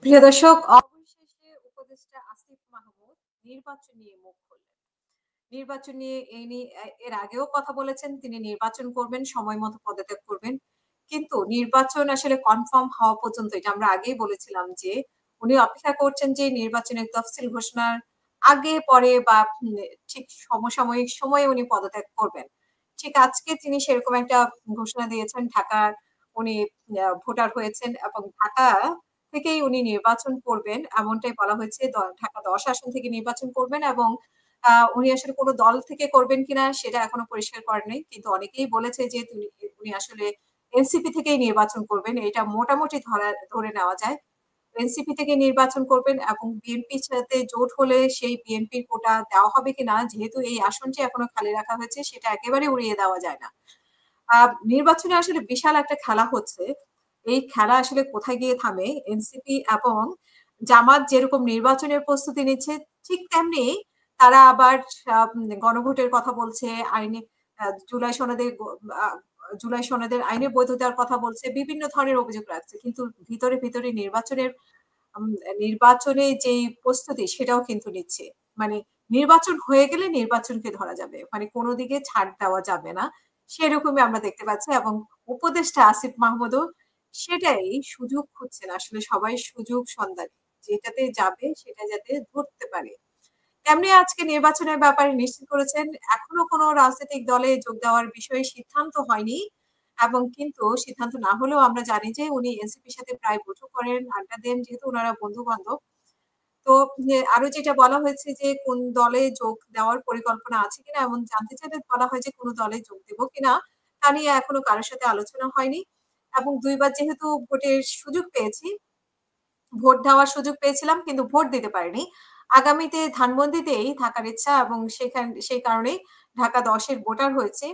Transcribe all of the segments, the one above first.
প্রিয় দর্শক, অবশেষে উপদেষ্টা আসিফ মাহমুদ নির্বাচন নিয়ে মুখ খুললেন। নির্বাচন নিয়ে এর আগেও কথা বলেছেন, তিনি নির্বাচন করবেন, সময় মতো পদত্যাগ করবেন। কিন্তু নির্বাচন আসলে কনফার্ম হওয়া পর্যন্ত, এটা আমরা আগেই বলেছিলাম যে উনি অপেক্ষা করছেন যে নির্বাচনের তফসিল ঘোষণার আগে পরে বা ঠিক সমসাময়িক সময়ে উনি পদত্যাগ করবেন। ঠিক আজকে তিনি সেরকম একটা ঘোষণা দিয়েছেন। ঢাকার উনি ভোটার হয়েছেন এবং ঢাকা থেকেই উনি নির্বাচন করবেন এমনটাই বলা হয়েছে। ঢাকা ১০ আসন থেকে নির্বাচন করবেন এবং উনি আসলে কোন দল থেকে করবেন কিনা সেটা এখনো পরিষ্কার করেন নাই। কিন্তু অনেকেই বলেছে যে উনি আসলে এনসিপি থেকেই নির্বাচন করবেন। এটা মোটামুটি ধরে নেওয়া যায়। এনসিপি থেকে নির্বাচন করবেন এবং বিএনপির সাথে জোট হলে সেই বিএনপির কোটা দেওয়া হবে কিনা, যেহেতু এই আসনটি এখনো খালি রাখা হয়েছে, সেটা একেবারে উড়িয়ে দেওয়া যায় না। নির্বাচনে আসলে বিশাল একটা খেলা হচ্ছে। এই খেলা আসলে কোথায় গিয়ে থামে? এনসিপি এবং জামাত যেরকম নির্বাচনের প্রস্তুতি নিচ্ছে, ঠিক তেমনি তারা আবার গণভোটের কথা বলছে, আইনে জুলাই সনদে আ জুলাই সনদের আইনের বৈধতার কথা বলছে, বিভিন্ন ধরনের অভিযোগ রাখছে। কিন্তু ভিতরে আম নির্বাচনে যেই প্রস্তুতি সেটাও কিন্তু নিচ্ছে। মানে নির্বাচন হয়ে গেলে নির্বাচনকে ধরা যাবে। মানে কোন দিকে ছাড় দেওয়া যাবে না। সেরকমই আমরা দেখতে পাচ্ছি এবং উপদেষ্টা আসিফ মাহমুদও সেটাই সুযোগ খুঁজছেন। আসলে সবাই সুযোগ সন্ধানী। যেটাতে যাবে সেটা যাতে ধরতে পারে। তেমনি আজকে নির্বাচনের ব্যাপারে নিশ্চিত করেছেন, এখনো কোনো রাজনৈতিক দলে যোগ দেওয়ার বিষয়ে সিদ্ধান্ত হয়নি এবং কিন্তু সিদ্ধান্ত না হলেও আমরা জানি যে উনি এনসিপির সাথে প্রায় বৈঠক করেন, আড্ডা দেন, যেহেতু উনারা বন্ধু-বান্ধব। তো আরো যেটা বলা হয়েছে যে কোন দলে যোগ দেওয়ার পরিকল্পনা আছে কিনা, এমন জানতে চাইলে বলা হয় যে কোন দলে যোগ দেব কিনা তা নিয়ে এখনো কারো সাথে আলোচনা হয়নি এবং ২ বার যেহেতু ভোটের সুযোগ পেয়েছি, ভোট দেওয়ার সুযোগ পেয়েছিলাম কিন্তু ভোট দিতে পারিনি। আগামীতে ধানমন্ডিতেই থাকার ইচ্ছা এবং সেই কারণেই ঢাকা ১০ এর ভোটার হয়েছি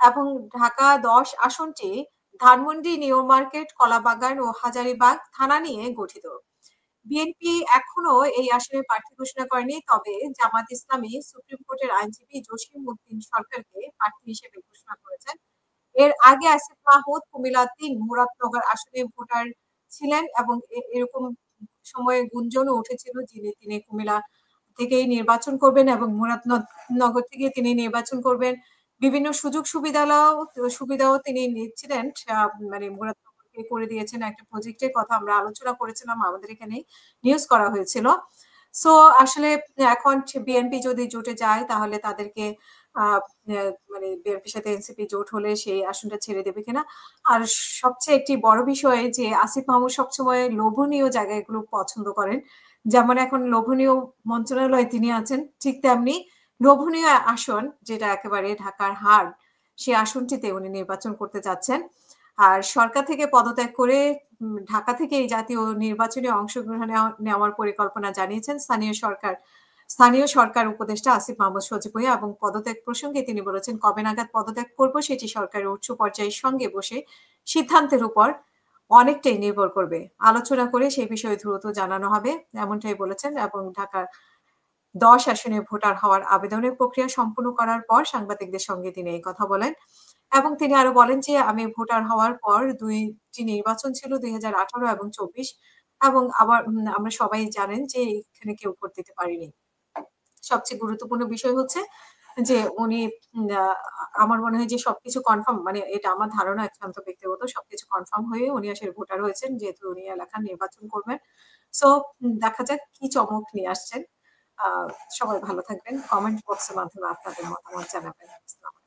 এবং ঢাকা ১০ আসনটি ধানমন্ডি, নিউ মার্কেট, কলাবাগান ও হাজারীবাগ থানা নিয়ে গঠিত। বিএনপি এখনো এই আসনের প্রার্থী ঘোষণা করেনি। তবে জামাত ইসলামী সুপ্রিম কোর্টের আইনজীবী জসিম উদ্দিন সরকারকে প্রার্থী হিসেবে ঘোষণা করেছেন। এর আগে আসিফ মাহমুদ কুমিল্লা ৩ মুরাদনগর আসনে ভোটার ছিলেন এবং এরকম সময়ে গুঞ্জনও উঠেছিল তিনি কুমিল্লা থেকেই নির্বাচন করবেন এবং মুরাদনগর থেকে তিনি নির্বাচন করবেন। বিভিন্ন সুবিধাও তিনি নিচ্ছিলেন। মানে মুরাদনগরকে করে দিয়েছেন একটা প্রজেক্টের কথা আমরা আলোচনা করেছিলাম। আমাদের এখানে নিউজ করা হয়েছিল। সো আসলে এখন বিএনপি যদি জোটে যায় তাহলে তাদেরকে আ মানে বিএনপির সাথে এনসিপি জোট হলে সেই আসনটা ছেড়ে দেবে কিনা। আর সবচেয়ে একটি বড় বিষয় যে আসিফ মাহমুদ সবসময় লোভনীয় জায়গাগুলো পছন্দ করেন। যেমন এখন লোভনীয় মন্ত্রণালয়ে তিনি আছেন, ঠিক তেমনি লোভনীয় আসন যেটা একেবারে ঢাকার হার্ট, সেই আসনটিতে উনি নির্বাচন করতে যাচ্ছেন। আর সরকার থেকে পদত্যাগ করে ঢাকা থেকে এই জাতীয় নির্বাচনে অংশগ্রহণে নেওয়ার পরিকল্পনা জানিয়েছেন স্থানীয় সরকার উপদেষ্টা আসিফ মাহমুদ সজীব ভুঁইয়া এবং পদত্যাগ প্রসঙ্গে তিনি বলেছেন, কবে নাগাদ পদত্যাগ করব সেটি সরকারের উচ্চ পর্যায়ের সঙ্গে বসে সিদ্ধান্তের উপর অনেকটাই নির্ভর করবে। আলোচনা করে সেই বিষয়ে দ্রুত জানানো হবে এমনটাই বলেছেন এবং ঢাকার ১০ আসনে ভোটার হওয়ার আবেদনের প্রক্রিয়া সম্পূর্ণ করার পর সাংবাদিকদের সঙ্গে তিনি এই কথা বলেন এবং তিনি আরো বলেন যে আমি ভোটার হওয়ার পর ২ টি নির্বাচন ছিল ২০১৮ এবং ২৪ এবং আবার আমরা সবাই জানেন যে এখানে কেউ ভোট দিতে পারেনি। সবচেয়ে গুরুত্বপূর্ণ বিষয় হচ্ছে যে উনি আ আমার মনে হয় যে সবকিছু কনফার্ম, মানে এটা আমার ধারণা একান্ত ব্যক্তিগত। সবকিছু কনফার্ম হয়ে উনি আসলে ভোটার হয়েছেন যেহেতু উনি এলাকার নির্বাচন করবেন। সো দেখা যাক কি চমক নিয়ে আসছেন। আ সবাই ভালো থাকবেন। কমেন্ট বক্সের মাধ্যমে আপনাদের মতামত জানাবেন। আসসালামু